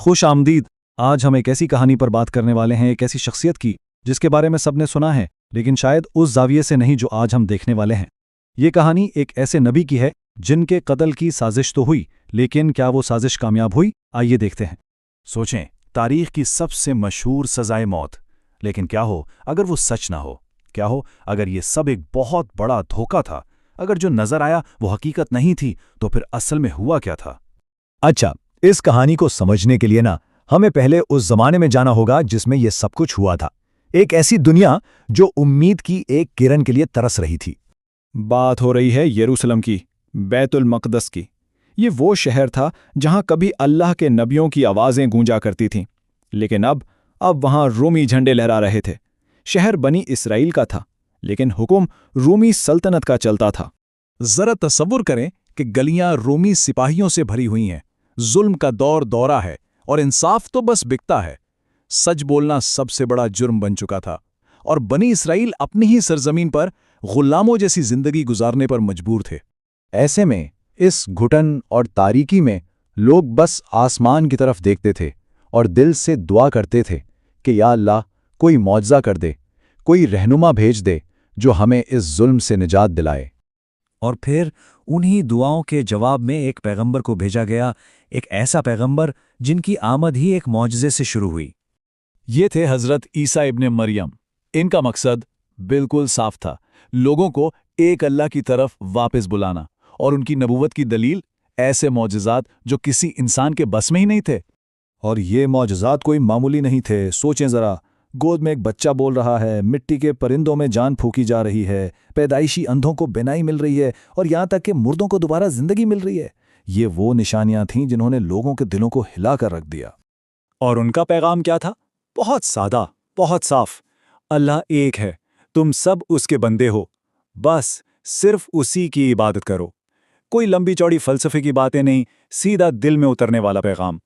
خوش آمدید۔ آج ہم ایک ایسی کہانی پر بات کرنے والے ہیں، ایک ایسی شخصیت کی جس کے بارے میں سب نے سنا ہے، لیکن شاید اس زاویے سے نہیں جو آج ہم دیکھنے والے ہیں۔ یہ کہانی ایک ایسے نبی کی ہے جن کے قتل کی سازش تو ہوئی، لیکن کیا وہ سازش کامیاب ہوئی؟ آئیے دیکھتے ہیں۔ سوچیں، تاریخ کی سب سے مشہور سزائے موت، لیکن کیا ہو اگر وہ سچ نہ ہو؟ کیا ہو اگر یہ سب ایک بہت بڑا دھوکہ تھا؟ اگر جو نظر آیا وہ حقیقت نہیں تھی، تو پھر اصل میں ہوا کیا تھا؟ اچھا، اس کہانی کو سمجھنے کے لیے ہمیں پہلے اس زمانے میں جانا ہوگا جس میں یہ سب کچھ ہوا تھا۔ ایک ایسی دنیا جو امید کی ایک کرن کے لیے ترس رہی تھی۔ بات ہو رہی ہے یروشلم کی، بیت المقدس کی۔ یہ وہ شہر تھا جہاں کبھی اللہ کے نبیوں کی آوازیں گونجا کرتی تھیں، لیکن اب وہاں رومی جھنڈے لہرا رہے تھے۔ شہر بنی اسرائیل کا تھا، لیکن حکم رومی سلطنت کا چلتا تھا۔ ذرا تصور کریں کہ گلیاں رومی سپاہیوں سے بھری ہوئی ہیں، ظلم کا دورہ ہے اور انصاف تو بس بکتا ہے۔ سچ بولنا سب سے بڑا جرم بن چکا تھا، اور بنی اسرائیل اپنی ہی سرزمین پر غلاموں جیسی زندگی گزارنے پر مجبور تھے۔ ایسے میں اس گھٹن اور تاریکی میں لوگ بس آسمان کی طرف دیکھتے تھے اور دل سے دعا کرتے تھے کہ یا اللہ کوئی معجزہ کر دے، کوئی رہنما بھیج دے جو ہمیں اس ظلم سے نجات دلائے۔ اور پھر انہی دعاؤں کے جواب میں ایک پیغمبر کو بھیجا گیا، ایک ایسا پیغمبر جن کی آمد ہی ایک معجزے سے شروع ہوئی۔ یہ تھے حضرت عیسیٰ ابن مریم۔ ان کا مقصد بالکل صاف تھا، لوگوں کو ایک اللہ کی طرف واپس بلانا، اور ان کی نبوت کی دلیل ایسے معجزات جو کسی انسان کے بس میں ہی نہیں تھے۔ اور یہ معجزات کوئی معمولی نہیں تھے۔ سوچیں ذرا، گود میں ایک بچہ بول رہا ہے، مٹی کے پرندوں میں جان پھونکی جا رہی ہے، پیدائشی اندھوں کو بینائی مل رہی ہے، اور یہاں تک کہ مردوں کو دوبارہ زندگی مل رہی ہے۔ یہ وہ نشانیاں تھیں جنہوں نے لوگوں کے دلوں کو ہلا کر رکھ دیا۔ اور ان کا پیغام کیا تھا؟ بہت سادہ، بہت صاف۔ اللہ ایک ہے، تم سب اس کے بندے ہو، بس صرف اسی کی عبادت کرو۔ کوئی لمبی چوڑی فلسفے کی باتیں نہیں، سیدھا دل میں اترنے والا پیغام۔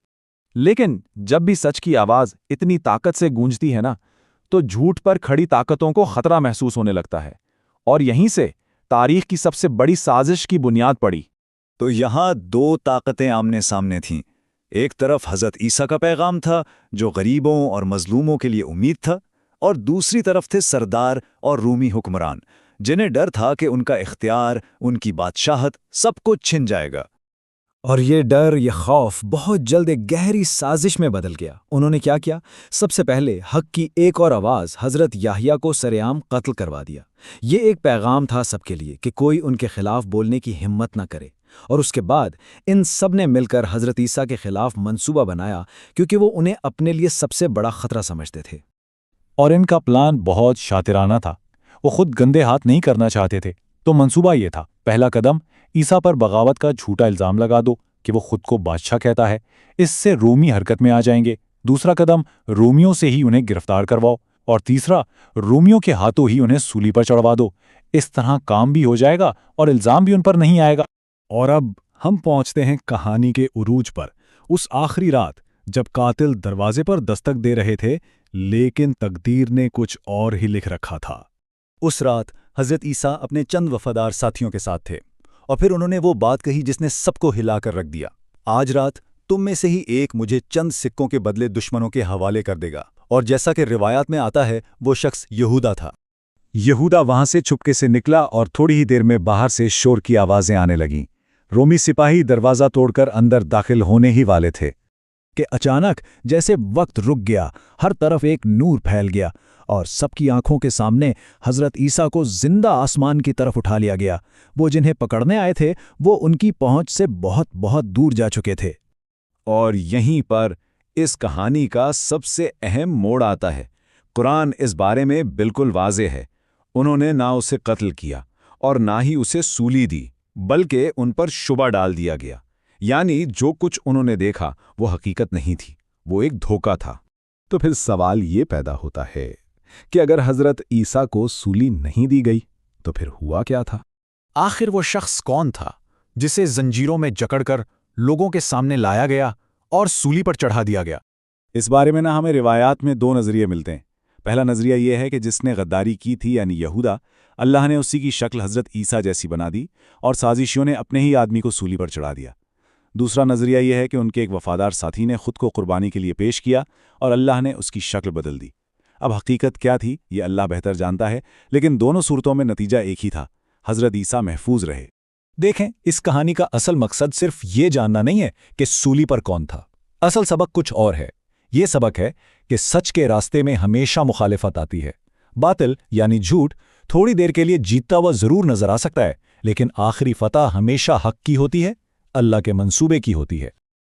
لیکن جب بھی سچ کی آواز اتنی طاقت سے گونجتی ہے تو جھوٹ پر کھڑی طاقتوں کو خطرہ محسوس ہونے لگتا ہے، اور یہیں سے تاریخ کی سب سے بڑی سازش کی بنیاد پڑی۔ تو یہاں دو طاقتیں آمنے سامنے تھیں۔ ایک طرف حضرت عیسیٰ کا پیغام تھا جو غریبوں اور مظلوموں کے لیے امید تھا، اور دوسری طرف تھے سردار اور رومی حکمران جنہیں ڈر تھا کہ ان کا اختیار، ان کی بادشاہت سب کچھ چھن جائے گا۔ اور یہ ڈر، یہ خوف بہت جلد ایک گہری سازش میں بدل گیا۔ انہوں نے کیا کیا؟ سب سے پہلے حق کی ایک اور آواز حضرت یحییٰ کو سرعام قتل کروا دیا۔ یہ ایک پیغام تھا سب کے لیے کہ کوئی ان کے خلاف بولنے کی ہمت نہ کرے۔ اور اس کے بعد ان سب نے مل کر حضرت عیسیٰ کے خلاف منصوبہ بنایا، کیونکہ وہ انہیں اپنے لیے سب سے بڑا خطرہ سمجھتے تھے۔ اور ان کا پلان بہت شاطرانہ تھا، وہ خود گندے ہاتھ نہیں کرنا چاہتے تھے۔ تو منصوبہ یہ تھا، پہلا قدم عیسیٰ پر بغاوت کا جھوٹا الزام لگا دو کہ وہ خود کو بادشاہ کہتا ہے، اس سے رومی حرکت میں آ جائیں گے۔ دوسرا قدم رومیوں سے ہی انہیں گرفتار کرواؤ، اور تیسرا رومیوں کے ہاتھوں ہی انہیں سولی پر چڑھوا دو۔ اس طرح کام بھی ہو جائے گا اور الزام بھی ان پر نہیں آئے گا۔ اور اب ہم پہنچتے ہیں کہانی کے عروج پر، اس آخری رات جب قاتل دروازے پر دستک دے رہے تھے، لیکن تقدیر نے کچھ اور ہی لکھ رکھا تھا۔ اس رات حضرت عیسیٰ اپنے چند وفادار ساتھیوں کے ساتھ تھے، اور پھر انہوں نے وہ بات کہی جس نے سب کو ہلا کر رکھ دیا۔ آج رات تم میں سے ہی ایک مجھے چند سکوں کے بدلے دشمنوں کے حوالے کر دے گا۔ اور جیسا کہ روایات میں آتا ہے، وہ شخص یہودا تھا۔ یہودا وہاں سے چھپکے سے نکلا، اور تھوڑی ہی دیر میں باہر سے شور کی آوازیں آنے لگیں۔ رومی سپاہی دروازہ توڑ کر اندر داخل ہونے ہی والے تھے کہ اچانک جیسے وقت رک گیا، ہر طرف ایک نور پھیل گیا، اور سب کی آنکھوں کے سامنے حضرت عیسیٰ کو زندہ آسمان کی طرف اٹھا لیا گیا۔ وہ جنہیں پکڑنے آئے تھے وہ ان کی پہنچ سے بہت بہت دور جا چکے تھے۔ اور یہیں پر اس کہانی کا سب سے اہم موڑ آتا ہے۔ قرآن اس بارے میں بالکل واضح ہے۔ انہوں نے نہ اسے قتل کیا اور نہ ہی اسے سولی دی، بلکہ ان پر شبہ ڈال دیا گیا۔ یعنی جو کچھ انہوں نے دیکھا وہ حقیقت نہیں تھی، وہ ایک دھوکہ تھا۔ تو پھر سوال یہ پیدا ہوتا ہے کہ اگر حضرت عیسیٰ کو سولی نہیں دی گئی تو پھر ہوا کیا تھا؟ آخر وہ شخص کون تھا جسے زنجیروں میں جکڑ کر لوگوں کے سامنے لایا گیا اور سولی پر چڑھا دیا گیا؟ اس بارے میں ہمیں روایات میں دو نظریے ملتے ہیں۔ پہلا نظریہ یہ ہے کہ جس نے غداری کی تھی یعنی یہودا، اللہ نے اسی کی شکل حضرت عیسیٰ جیسی بنا دی اور سازشیوں نے اپنے ہی آدمی کو سولی پر چڑھا دیا۔ دوسرا نظریہ یہ ہے کہ ان کے ایک وفادار ساتھی نے خود کو قربانی کے لیے پیش کیا اور اللہ نے اس کی شکل بدل دی۔ اب حقیقت کیا تھی یہ اللہ بہتر جانتا ہے، لیکن دونوں صورتوں میں نتیجہ ایک ہی تھا، حضرت عیسیٰ محفوظ رہے۔ دیکھیں، اس کہانی کا اصل مقصد صرف یہ جاننا نہیں ہے کہ سولی پر کون تھا۔ اصل سبق کچھ اور ہے۔ یہ سبق ہے کہ سچ کے راستے میں ہمیشہ مخالفت آتی ہے۔ باطل یعنی جھوٹ تھوڑی دیر کے لیے جیتتا ہوا ضرور نظر آ سکتا ہے، لیکن آخری فتح ہمیشہ حق کی ہوتی ہے، اللہ کے منصوبے کی ہوتی ہے۔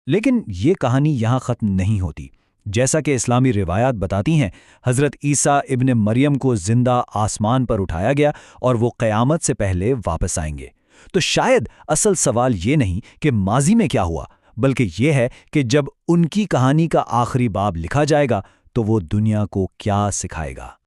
لیکن یہ کہانی یہاں ختم نہیں ہوتی۔ جیسا کہ اسلامی روایات بتاتی ہیں، حضرت عیسیٰ ابن مریم کو زندہ آسمان پر اٹھایا گیا اور وہ قیامت سے پہلے واپس آئیں گے۔ تو شاید اصل سوال یہ نہیں کہ ماضی میں کیا ہوا، بلکہ یہ ہے کہ جب ان کی کہانی کا آخری باب لکھا جائے گا تو وہ دنیا کو کیا سکھائے گا۔